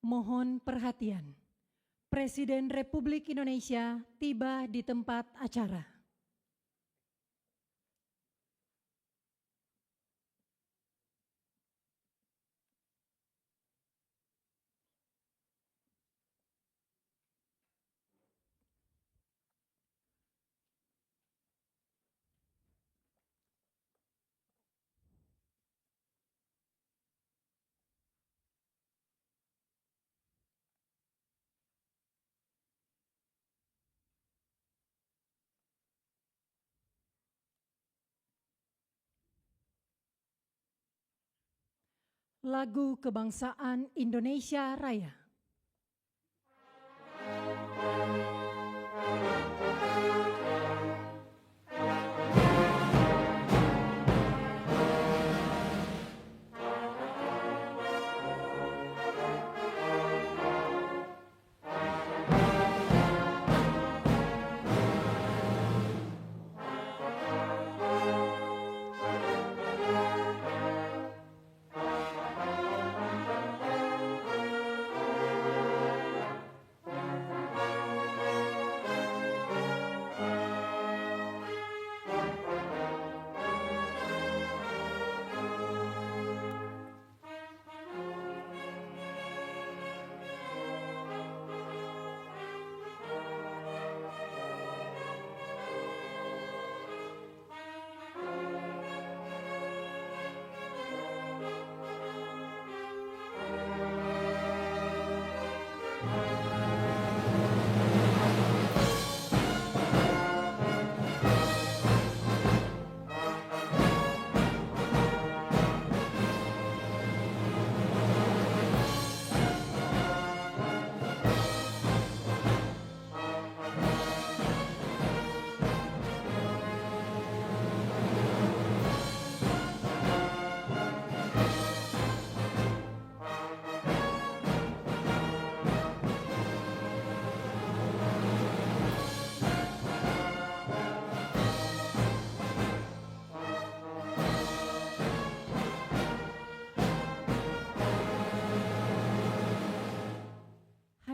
Mohon perhatian. Presiden Republik Indonesia tiba di tempat acara. Lagu Kebangsaan Indonesia Raya.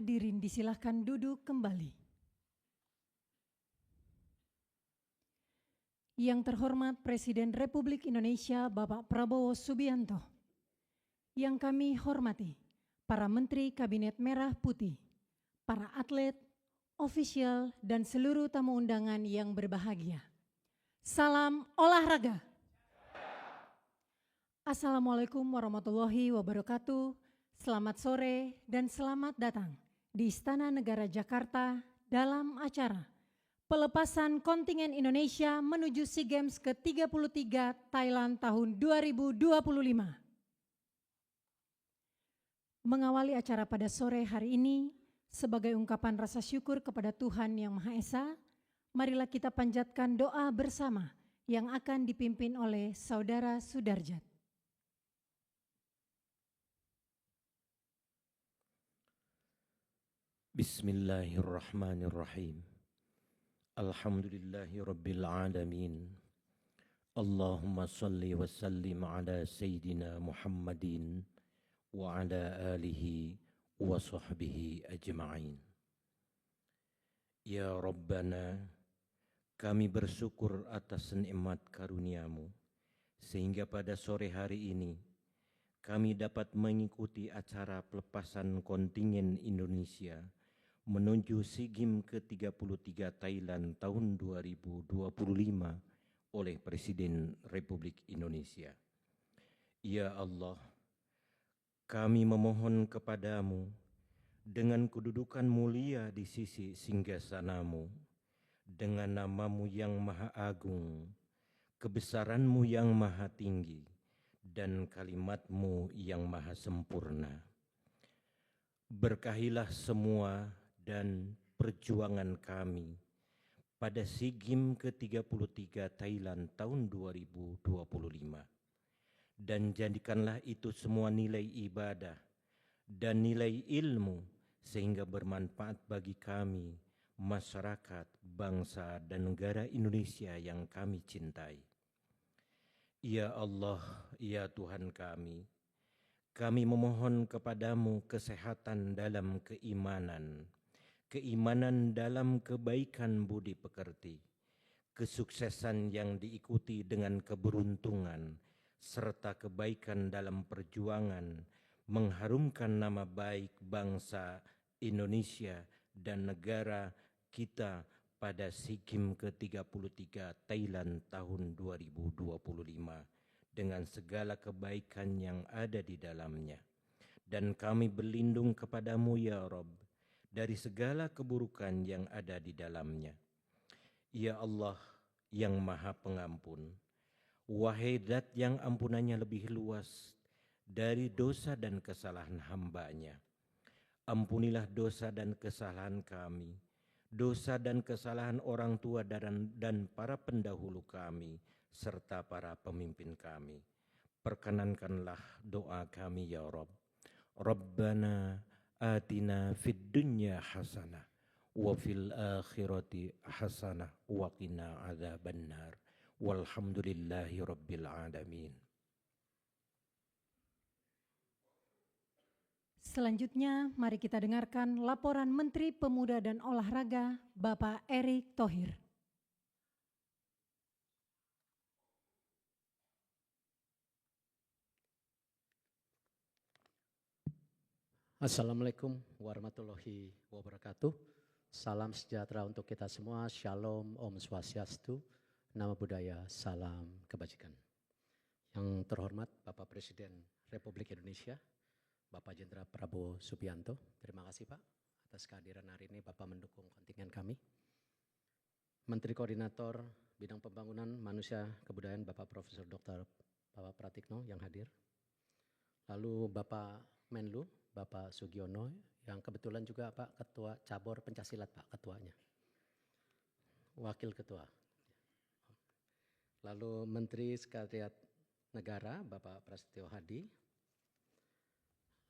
Hadirin disilahkan duduk kembali. Yang terhormat Presiden Republik Indonesia Bapak Prabowo Subianto. Yang kami hormati para Menteri Kabinet Merah Putih, para atlet, ofisial, dan seluruh tamu undangan yang berbahagia. Salam olahraga. Assalamualaikum warahmatullahi wabarakatuh. Selamat sore dan selamat datang di Istana Negara Jakarta dalam acara pelepasan kontingen Indonesia menuju SEA Games ke-33 Thailand tahun 2025. Mengawali acara pada sore hari ini, sebagai ungkapan rasa syukur kepada Tuhan Yang Maha Esa, marilah kita panjatkan doa bersama yang akan dipimpin oleh Saudara Sudarjat. Bismillahirrahmanirrahim. Alhamdulillahi rabbil alamin. Allahumma salli wa sallim ala Sayyidina Muhammadin wa ala alihi wa sahbihi ajma'in. Ya Rabbana, kami bersyukur atas nikmat karunia-Mu, sehingga pada sore hari ini kami dapat mengikuti acara pelepasan kontingen Indonesia menuju SEA Games ke-33 Thailand tahun 2025 oleh Presiden Republik Indonesia. Ya Allah, kami memohon kepadamu dengan kedudukan mulia di sisi singgasana-Mu, dengan nama-Mu yang maha agung, kebesaran-Mu yang maha tinggi, dan kalimat-Mu yang maha sempurna. Berkahilah semua dan perjuangan kami pada SEA Games ke-33 Thailand tahun 2025. Dan jadikanlah itu semua nilai ibadah dan nilai ilmu sehingga bermanfaat bagi kami, masyarakat, bangsa, dan negara Indonesia yang kami cintai. Ya Allah, ya Tuhan kami, Kami memohon kepadamu kesehatan dalam keimanan, keimanan dalam kebaikan budi pekerti, kesuksesan yang diikuti dengan keberuntungan, serta kebaikan dalam perjuangan mengharumkan nama baik bangsa Indonesia dan negara kita pada SEA-Games ke-33 Thailand tahun 2025 dengan segala kebaikan yang ada di dalamnya. Dan kami berlindung kepadamu ya Rabb dari segala keburukan yang ada di dalamnya. Ya Allah yang Maha Pengampun, wahai Zat yang ampunannya lebih luas dari dosa dan kesalahan hamba-Nya, ampunilah dosa dan kesalahan kami, dosa dan kesalahan orang tua dan para pendahulu kami, serta para pemimpin kami. Perkenankanlah doa kami ya Rabb. Rabbana atina fid dunya hasanah wa fil akhirati hasanah wa qina adzabannar. Walhamdulillahi rabbil alamin. Selanjutnya, mari kita dengarkan laporan Menteri Pemuda dan Olahraga, Bapak Erick Thohir. Assalamualaikum warahmatullahi wabarakatuh. Salam sejahtera untuk kita semua. Shalom, Om Swastiastu, Namo Buddhaya, salam kebajikan. Yang terhormat Bapak Presiden Republik Indonesia, Bapak Jenderal Prabowo Subianto. Terima kasih Pak atas kehadiran hari ini. Bapak mendukung kontingen kami. Menteri Koordinator Bidang Pembangunan Manusia Kebudayaan Bapak Profesor Dr. Bapak Pratikno yang hadir. Lalu Bapak Menlu, Bapak Sugiono, yang kebetulan juga Pak Ketua Cabur Pencaksilat Pak Ketuanya. Wakil Ketua. Lalu Menteri Sekretariat Negara Bapak Prasetyo Hadi.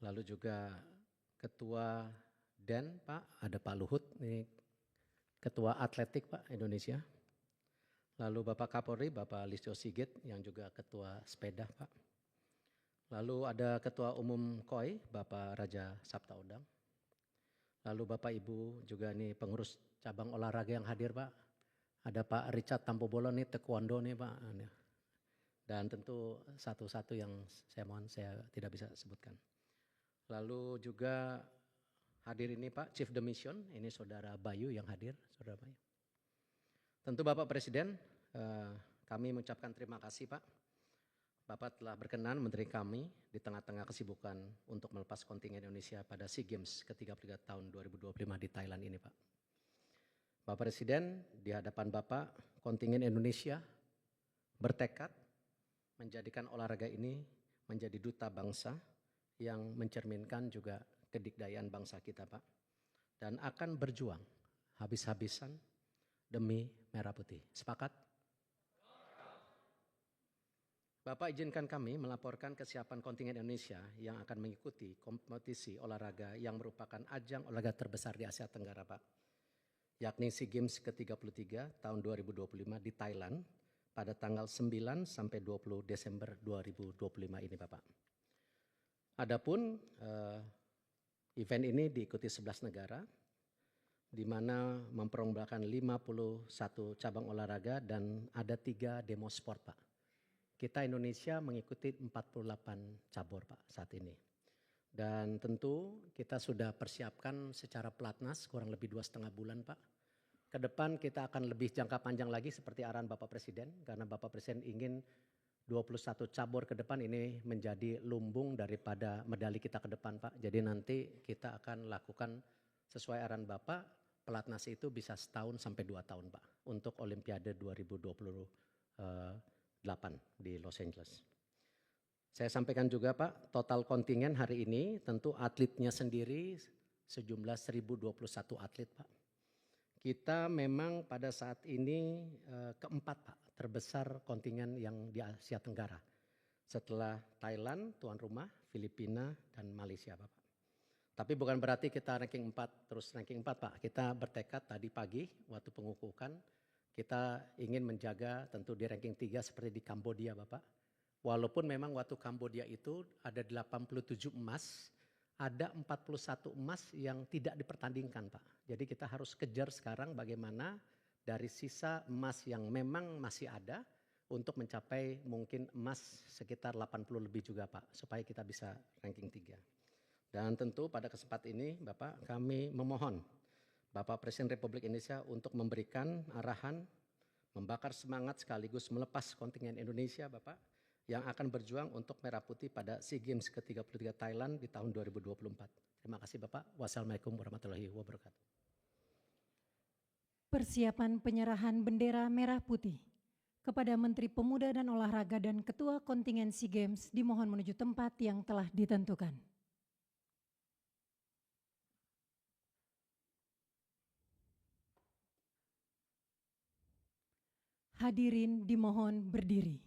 Lalu juga Ketua DEN Pak, ada Pak Luhut, ini Ketua Atletik Pak Indonesia. Lalu Bapak Kapolri, Bapak Listio Sigit yang juga Ketua Sepeda Pak. Lalu ada Ketua Umum KOI, Bapak Raja Sabtaodang. Lalu Bapak Ibu juga nih pengurus cabang olahraga yang hadir Pak. Ada Pak Richard Tampobolo nih taekwondo nih Pak. Dan tentu satu-satu yang saya mohon saya tidak bisa sebutkan. Lalu juga hadir ini Pak Chief the Mission, ini Saudara Bayu yang hadir, Saudara Bayu. Tentu Bapak Presiden, kami mengucapkan terima kasih Pak. Bapak telah berkenan menteri kami di tengah-tengah kesibukan untuk melepas kontingen Indonesia pada SEA Games ke-33 tahun 2025 di Thailand ini Pak. Bapak Presiden, di hadapan Bapak, kontingen Indonesia bertekad menjadikan olahraga ini menjadi duta bangsa yang mencerminkan juga kedikdayaan bangsa kita Pak. Dan akan berjuang habis-habisan demi merah putih. Sepakat? Bapak izinkan kami melaporkan kesiapan kontingen Indonesia yang akan mengikuti kompetisi olahraga yang merupakan ajang olahraga terbesar di Asia Tenggara Pak. Yakni SEA Games ke-33 tahun 2025 di Thailand pada tanggal 9 sampai 20 Desember 2025 ini Bapak. Adapun event ini diikuti 11 negara di mana memperombakan 51 cabang olahraga dan ada 3 demo sport Pak. Kita Indonesia mengikuti 48 cabur Pak saat ini. Dan tentu kita sudah persiapkan secara pelatnas kurang lebih 2,5 bulan Pak. Ke depan kita akan lebih jangka panjang lagi seperti arahan Bapak Presiden. Karena Bapak Presiden ingin 21 cabur ke depan ini menjadi lumbung daripada medali kita ke depan Pak. Jadi nanti kita akan lakukan sesuai arahan Bapak, pelatnas itu bisa setahun sampai 2 tahun Pak. Untuk Olimpiade 2028 di Los Angeles. Saya sampaikan juga Pak, total kontingen hari ini tentu atletnya sendiri sejumlah 1.021 atlet Pak. Kita memang pada saat ini keempat Pak, terbesar kontingen yang di Asia Tenggara. Setelah Thailand, tuan rumah, Filipina, dan Malaysia Bapak. Tapi bukan berarti kita ranking 4, terus ranking 4 Pak. Kita bertekad tadi pagi waktu pengukuhan, kita ingin menjaga tentu di ranking 3 seperti di Kambodia Bapak. Walaupun memang waktu Kambodia itu ada 87 emas, ada 41 emas yang tidak dipertandingkan, Pak. Jadi kita harus kejar sekarang bagaimana dari sisa emas yang memang masih ada untuk mencapai mungkin emas sekitar 80 lebih juga, Pak, supaya kita bisa ranking 3. Dan tentu pada kesempatan ini Bapak, kami memohon Bapak Presiden Republik Indonesia untuk memberikan arahan, membakar semangat sekaligus melepas kontingen Indonesia Bapak yang akan berjuang untuk Merah Putih pada SEA Games ke-33 Thailand di tahun 2024. Terima kasih Bapak. Wassalamualaikum warahmatullahi wabarakatuh. Persiapan penyerahan bendera merah putih kepada Menteri Pemuda dan Olahraga dan Ketua Kontingen SEA Games dimohon menuju tempat yang telah ditentukan. Hadirin dimohon berdiri.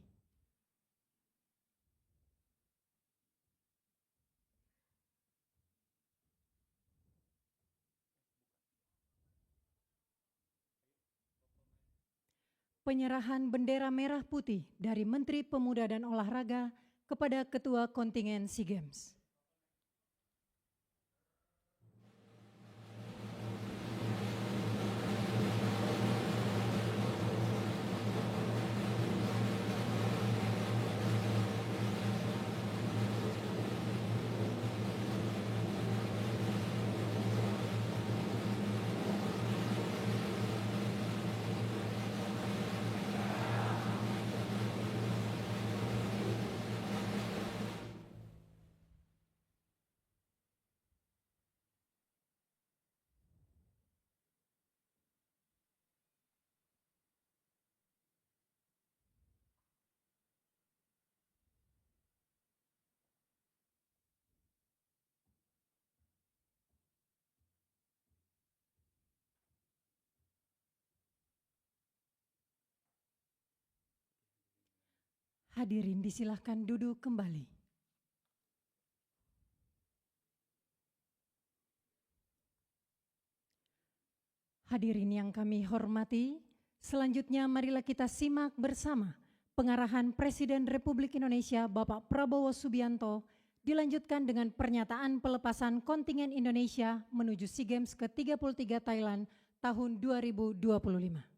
Penyerahan bendera merah putih dari Menteri Pemuda dan Olahraga kepada Ketua Kontingen SEA Games. Hadirin disilahkan duduk kembali. Hadirin yang kami hormati, selanjutnya marilah kita simak bersama pengarahan Presiden Republik Indonesia Bapak Prabowo Subianto dilanjutkan dengan pernyataan pelepasan kontingen Indonesia menuju SEA Games ke-33 Thailand tahun 2025.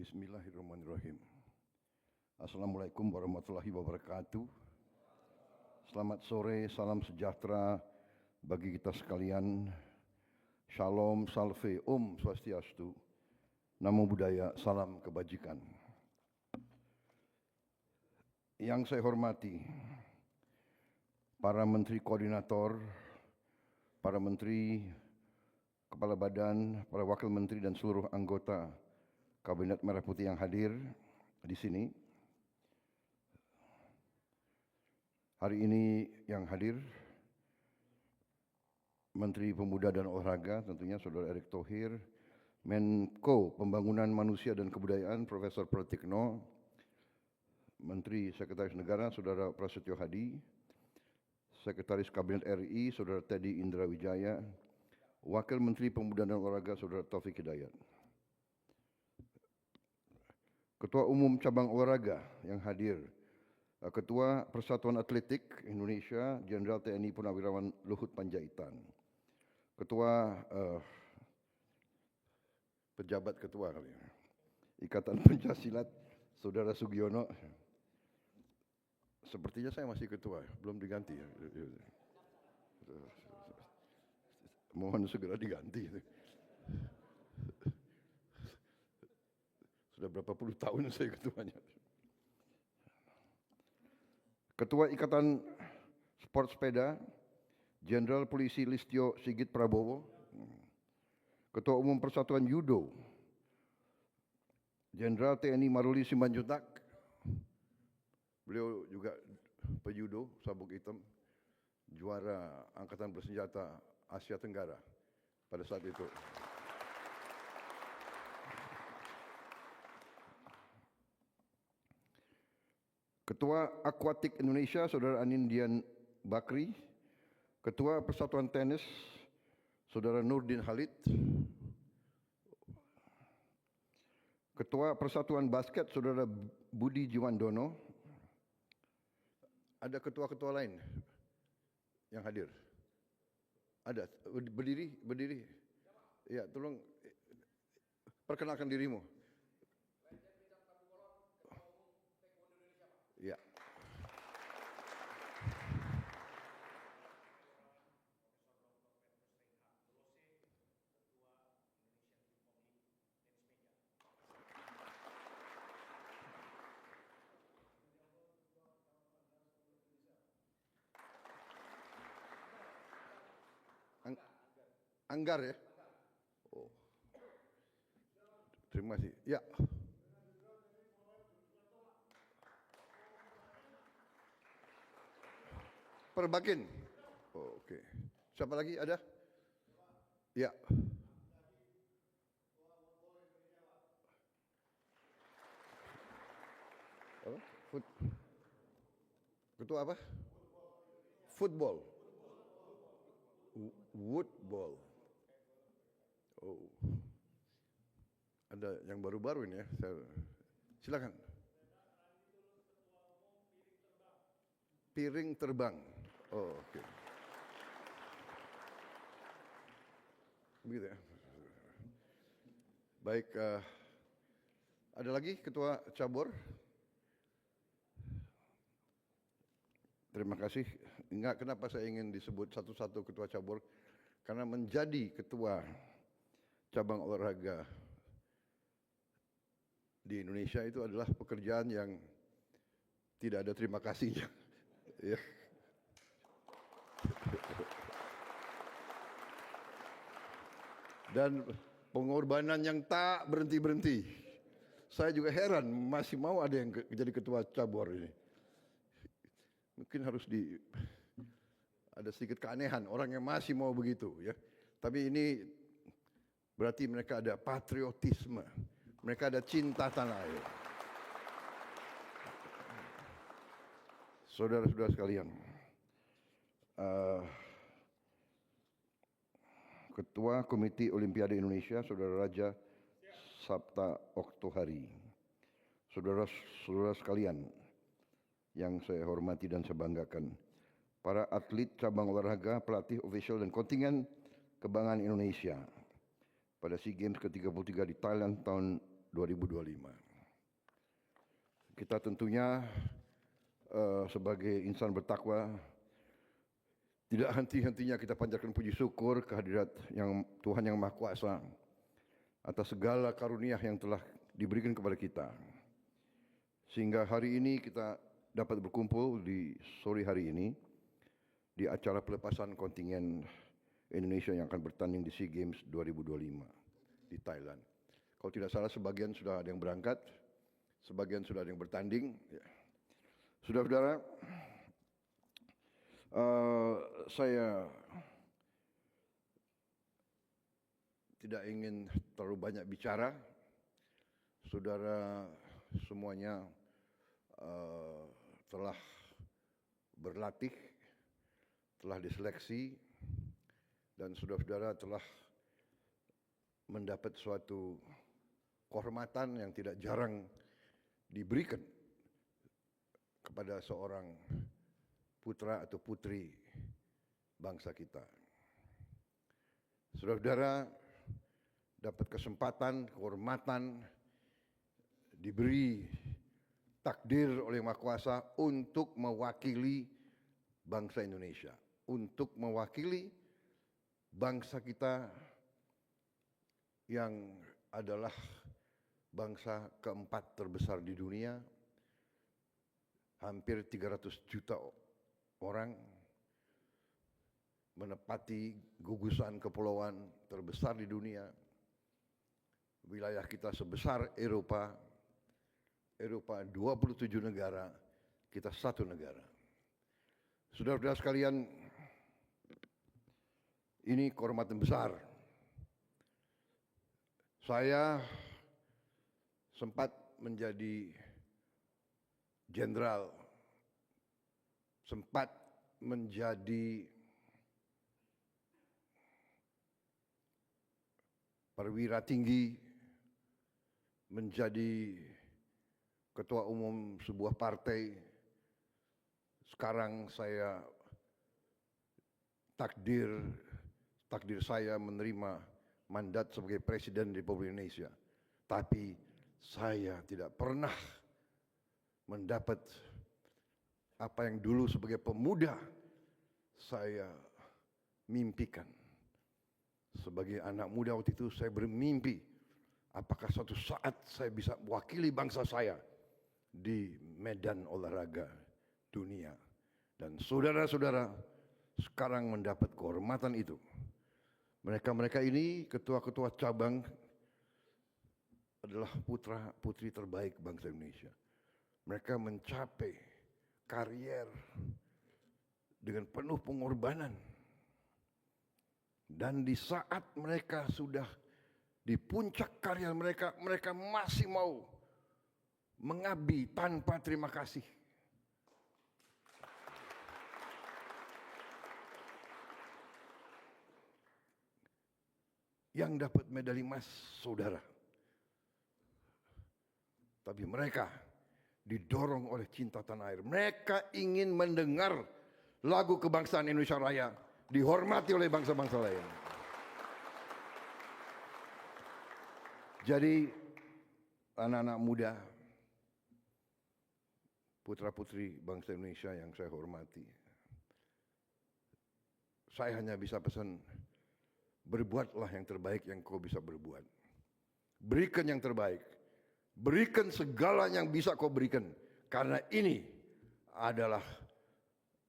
Bismillahirrahmanirrahim. Assalamualaikum warahmatullahi wabarakatuh. Selamat sore, salam sejahtera bagi kita sekalian. Shalom, salve, Om Swastiastu. Namo Buddhaya, salam kebajikan. Yang saya hormati, para menteri koordinator, para menteri, kepala badan, para wakil menteri dan seluruh anggota Kabinet Merah Putih yang hadir di sini. Hari ini yang hadir Menteri Pemuda dan Olahraga tentunya Saudara Erick Thohir, Menko Pembangunan Manusia dan Kebudayaan Profesor Pratikno, Menteri Sekretaris Negara Saudara Prasetyo Hadi, Sekretaris Kabinet RI Saudara Teddy Indra Wijaya, Wakil Menteri Pemuda dan Olahraga Saudara Taufik Hidayat. Ketua Umum Cabang Olahraga yang hadir, Ketua Persatuan Atletik Indonesia, Jenderal TNI Purnawirawan Luhut Panjaitan, Ketua pejabat ketua kali ya, Ikatan Pencaksilat, Saudara Sugiono. Sepertinya saya masih ketua, belum diganti ya. Mohon segera diganti. Sudah berapa puluh tahun saya ketuanya. Ketua Ikatan Sport Sepeda, Jenderal Polisi Listio Sigit Prabowo. Ketua Umum Persatuan Judo, Jenderal TNI Maruli Simanjuntak. Beliau juga pejudo sabuk hitam, juara Angkatan Bersenjata Asia Tenggara pada saat itu. Ketua Aquatik Indonesia, Saudara Anindian Bakri. Ketua Persatuan Tenis, Saudara Nurdin Halid. Ketua Persatuan Basket, Saudara Budi Jiwandono. Ada ketua-ketua lain yang hadir? Ada? Berdiri. Ya, tolong perkenalkan dirimu. Ya. Anggar ya? Oh. Terima kasih. Ya. Perbakin. Oh, oke. Siapa lagi ada? Ya. Apa? Ketua apa? Football. Woodball. Oh. Ada yang baru-baru ini ya. Silakan. Piring terbang. Oh, oke. Begitu ya. Baik, ada lagi Ketua Cabur? Terima kasih. Enggak, kenapa saya ingin disebut satu-satu Ketua Cabur? Karena menjadi Ketua Cabang Olahraga di Indonesia itu adalah pekerjaan yang tidak ada terima kasihnya. Ya. Dan pengorbanan yang tak berhenti-berhenti. Saya juga heran masih mau ada yang jadi Ketua Cabur ini. Mungkin harus ada sedikit keanehan orang yang masih mau begitu ya. Tapi ini berarti mereka ada patriotisme, mereka ada cinta tanah air. Saudara-saudara sekalian, Ketua Komite Olimpiade Indonesia, Saudara Raja Sabta Oktohari, saudara-saudara sekalian yang saya hormati dan saya banggakan, para atlet cabang olahraga, pelatih, ofisial dan kontingen kebanggaan Indonesia pada SEA Games ke-33 di Thailand tahun 2025. Kita tentunya sebagai insan bertakwa tidak henti-hentinya kita panjatkan puji syukur kehadirat yang Tuhan yang Maha Kuasa atas segala karunia yang telah diberikan kepada kita. Sehingga hari ini kita dapat berkumpul di sore hari ini di acara pelepasan kontingen Indonesia yang akan bertanding di SEA Games 2025 di Thailand. Kalau tidak salah sebagian sudah ada yang berangkat, sebagian sudah ada yang bertanding. Saudara-saudara, saya tidak ingin terlalu banyak bicara. Saudara semuanya telah berlatih, telah diseleksi, dan saudara-saudara telah mendapat suatu kehormatan yang tidak jarang diberikan kepada seorang putra atau putri bangsa kita. Saudara-saudara dapat kesempatan, kehormatan, diberi takdir oleh Yang Maha Kuasa untuk mewakili bangsa Indonesia, untuk mewakili bangsa kita yang adalah bangsa keempat terbesar di dunia, hampir 300 juta orang, menepati gugusan kepulauan terbesar di dunia. Wilayah kita sebesar Eropa 27 negara, kita 1 negara. Saudara-saudara sekalian, ini kehormatan besar. Saya sempat menjadi jenderal, sempat menjadi perwira tinggi, menjadi ketua umum sebuah partai. Sekarang saya takdir saya menerima mandat sebagai Presiden Republik Indonesia. Tapi saya tidak pernah mendapat apa yang dulu sebagai pemuda saya mimpikan. Sebagai anak muda waktu itu saya bermimpi, apakah suatu saat saya bisa mewakili bangsa saya di medan olahraga dunia. Dan saudara-saudara sekarang mendapat kehormatan itu. Mereka ini ketua-ketua cabang adalah putra-putri terbaik bangsa Indonesia. Mereka mencapai karier dengan penuh pengorbanan. Dan di saat mereka sudah di puncak karier mereka, mereka masih mau mengabdi tanpa terima kasih. Yang dapat medali emas saudara. Tapi mereka didorong oleh cinta tanah air. Mereka ingin mendengar lagu kebangsaan Indonesia Raya dihormati oleh bangsa-bangsa lain. Jadi anak-anak muda, putra-putri bangsa Indonesia yang saya hormati, saya hanya bisa pesan, berbuatlah yang terbaik yang kau bisa berbuat. Berikan yang terbaik. Berikan segala yang bisa kau berikan. Karena ini adalah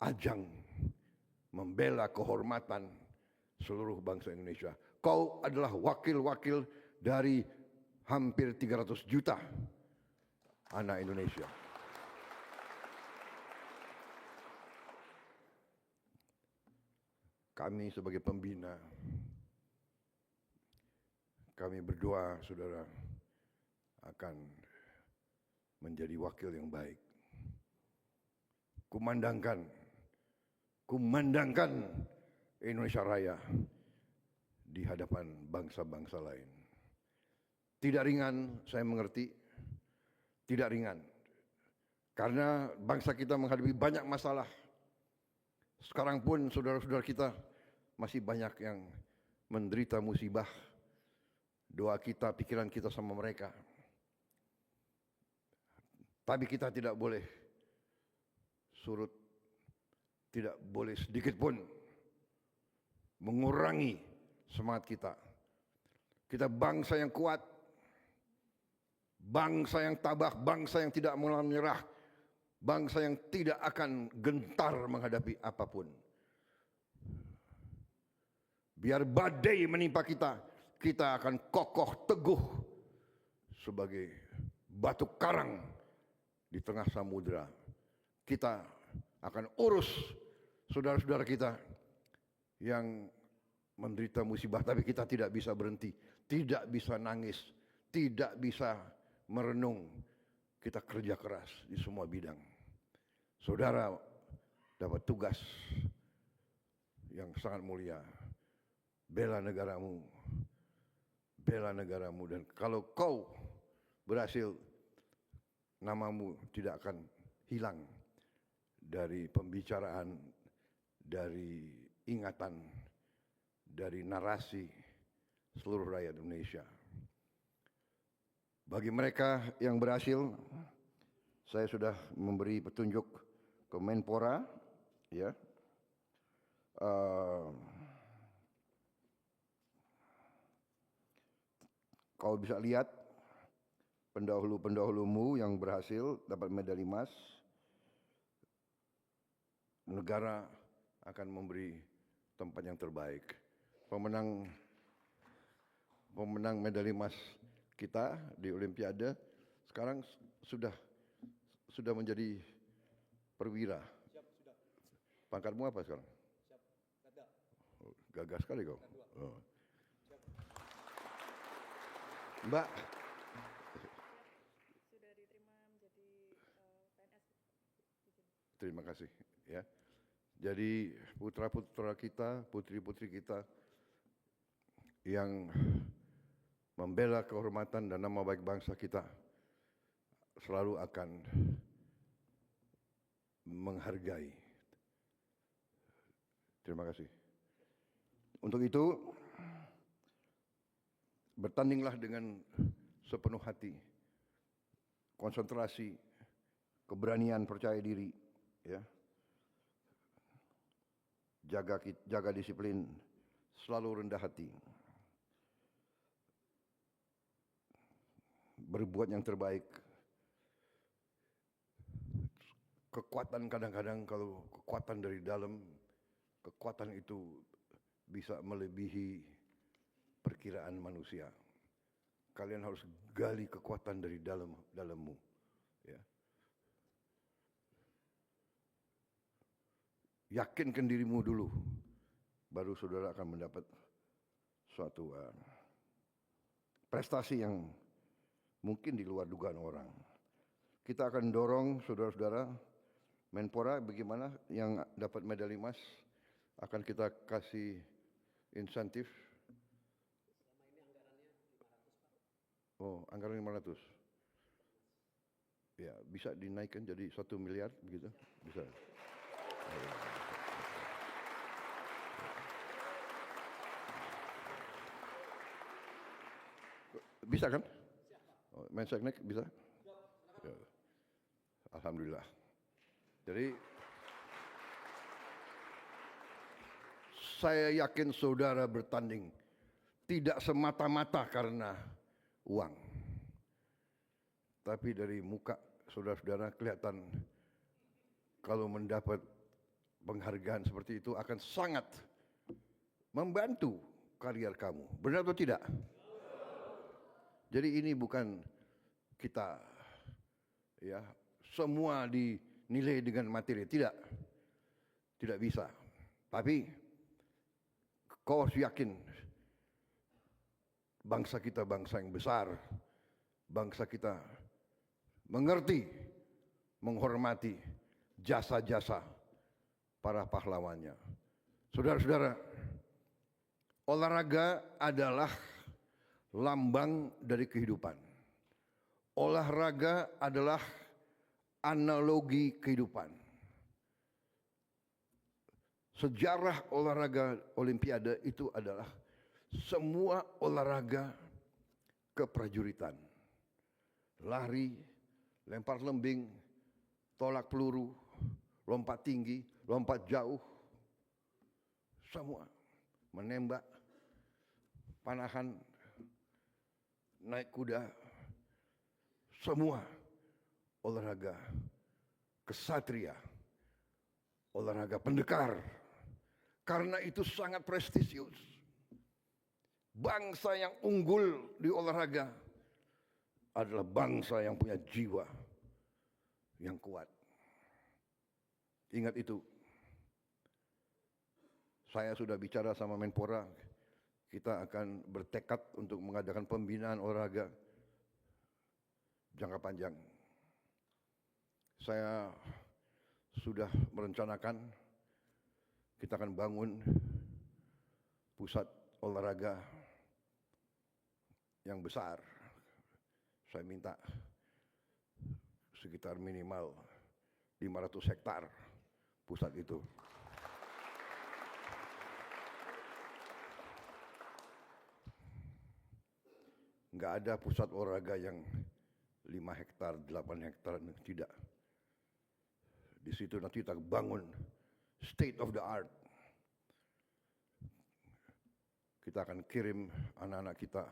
ajang membela kehormatan seluruh bangsa Indonesia. Kau adalah wakil-wakil dari hampir 300 juta anak Indonesia. Kami sebagai pembina, kami berdoa saudara akan menjadi wakil yang baik. Kumandangkan Indonesia Raya di hadapan bangsa-bangsa lain. Tidak ringan, saya mengerti. Tidak ringan. Karena bangsa kita menghadapi banyak masalah. Sekarang pun saudara-saudara kita masih banyak yang menderita musibah. Doa kita, pikiran kita sama mereka. Tapi kita tidak boleh surut, tidak boleh sedikit pun mengurangi semangat kita. Kita bangsa yang kuat, bangsa yang tabah, bangsa yang tidak mau menyerah, bangsa yang tidak akan gentar menghadapi apapun. Biar badai menimpa kita, kita akan kokoh teguh sebagai batu karang di tengah samudera. Kita akan urus saudara-saudara kita yang menderita musibah, tapi kita tidak bisa berhenti, tidak bisa nangis, tidak bisa merenung. Kita kerja keras di semua bidang. Saudara dapat tugas yang sangat mulia. Bela negaramu. Bela negaramu. Dan kalau kau berhasil namamu tidak akan hilang dari pembicaraan, dari ingatan, dari narasi seluruh rakyat Indonesia. Bagi mereka yang berhasil, saya sudah memberi petunjuk ke Menpora, ya. Kau bisa lihat pendahulu-pendahulumu yang berhasil dapat medali emas, negara akan memberi tempat yang terbaik. Pemenang medali emas kita di Olimpiade sekarang sudah menjadi perwira. Pangkatmu apa sekarang? Oh, gagah sekali kau. Oh. Mbak. Sudah diterima menjadi PNS. Terima kasih. Ya. Jadi putra-putra kita, putri-putri kita yang membela kehormatan dan nama baik bangsa kita selalu akan menghargai. Terima kasih. Untuk itu, bertandinglah dengan sepenuh hati, konsentrasi, keberanian, percaya diri, ya. Jaga disiplin, selalu rendah hati. Berbuat yang terbaik. Kekuatan kadang-kadang kalau kekuatan dari dalam, kekuatan itu bisa melebihi perkiraan manusia. Kalian harus gali kekuatan dari dalammu, ya. Yakinkan dirimu dulu, baru saudara akan mendapat suatu prestasi yang mungkin di luar dugaan orang. Kita akan dorong saudara-saudara, Menpora bagaimana yang dapat medali emas akan kita kasih insentif. Oh, anggaran 500. Ya, bisa dinaikkan jadi 1 miliar begitu? Bisa. Bisa kan? Oh, Menseknek bisa? Ya. Alhamdulillah. Jadi saya yakin saudara bertanding tidak semata-mata karena uang. Tapi dari muka saudara-saudara kelihatan kalau mendapat penghargaan seperti itu akan sangat membantu karier kamu. Benar atau tidak? Jadi ini bukan kita ya semua dinilai dengan materi, tidak bisa. Tapi kau harus yakin bangsa kita bangsa yang besar, bangsa kita mengerti, menghormati jasa-jasa para pahlawannya. Saudara-saudara, olahraga adalah lambang dari kehidupan. Olahraga adalah analogi kehidupan. Sejarah olahraga Olimpiade itu adalah semua olahraga keprajuritan. Lari, lempar lembing, tolak peluru, lompat tinggi, lompat jauh, semua menembak, panahan, naik kuda, semua olahraga kesatria, olahraga pendekar. Karena itu sangat prestisius. Bangsa yang unggul di olahraga adalah bangsa yang punya jiwa yang kuat. Ingat itu. Saya sudah bicara sama Menpora, kita akan bertekad untuk mengadakan pembinaan olahraga jangka panjang. Saya sudah merencanakan kita akan bangun pusat olahraga yang besar. Saya minta sekitar minimal 500 hektar pusat itu. Nggak ada pusat olahraga yang 5 hektar, 8 hektar, tidak. Di situ nanti kita bangun state of the art. Kita akan kirim anak-anak kita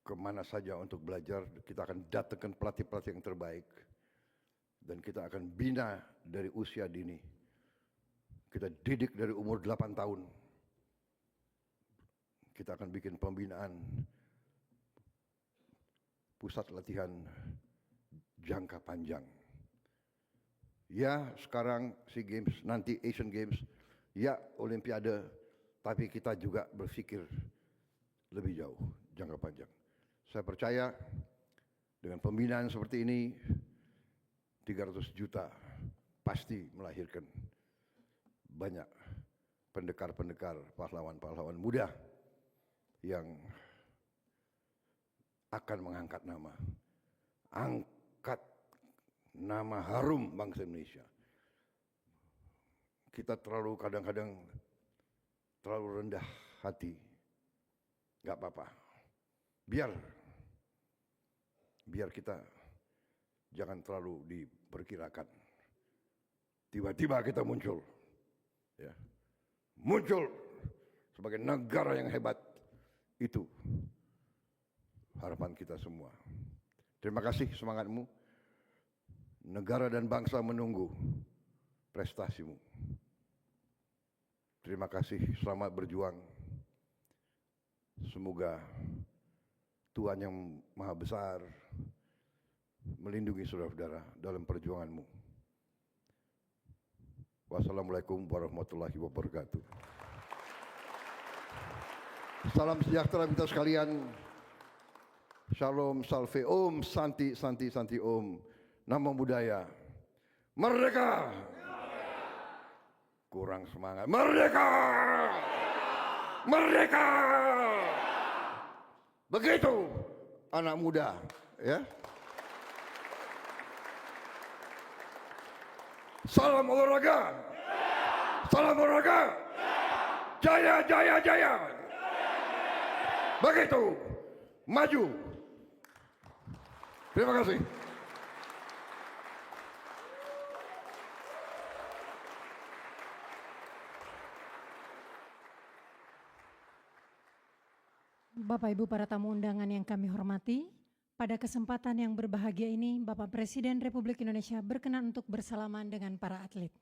kemana saja untuk belajar. Kita akan datangkan pelatih-pelatih yang terbaik. Dan kita akan bina dari usia dini. Kita didik dari umur 8 tahun. Kita akan bikin pembinaan pusat latihan jangka panjang. Ya, sekarang SEA Games, nanti Asian Games, ya Olimpiade, tapi kita juga berpikir lebih jauh, jangka panjang. Saya percaya dengan pembinaan seperti ini, 300 juta pasti melahirkan banyak pendekar-pendekar, pahlawan-pahlawan muda yang akan mengangkat nama harum bangsa Indonesia. Kita kadang-kadang terlalu rendah hati. Gak apa-apa. Biar kita jangan terlalu diperkirakan. Tiba-tiba kita muncul. Ya. Muncul sebagai negara yang hebat. Itu harapan kita semua. Terima kasih semangatmu. Negara dan bangsa menunggu prestasimu. Terima kasih, selamat berjuang. Semoga Tuhan yang Maha Besar melindungi saudara-saudara dalam perjuanganmu. Wassalamualaikum warahmatullahi wabarakatuh. Salam sejahtera kita sekalian. Shalom, salve, om, santi, santi, santi, om. Namo Buddhaya. Merdeka! Kurang semangat. Merdeka! Merdeka! Begitu anak muda, ya. Salam olahraga. Salam olahraga. Jaya, jaya, jaya. Begitu. Maju. Terima kasih. Bapak Ibu para tamu undangan yang kami hormati, pada kesempatan yang berbahagia ini Bapak Presiden Republik Indonesia berkenan untuk bersalaman dengan para atlet.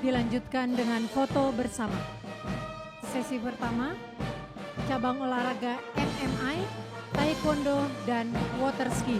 dilanjutkan dengan foto bersama. Sesi pertama, cabang olahraga MMI, Taekwondo, dan Water Ski.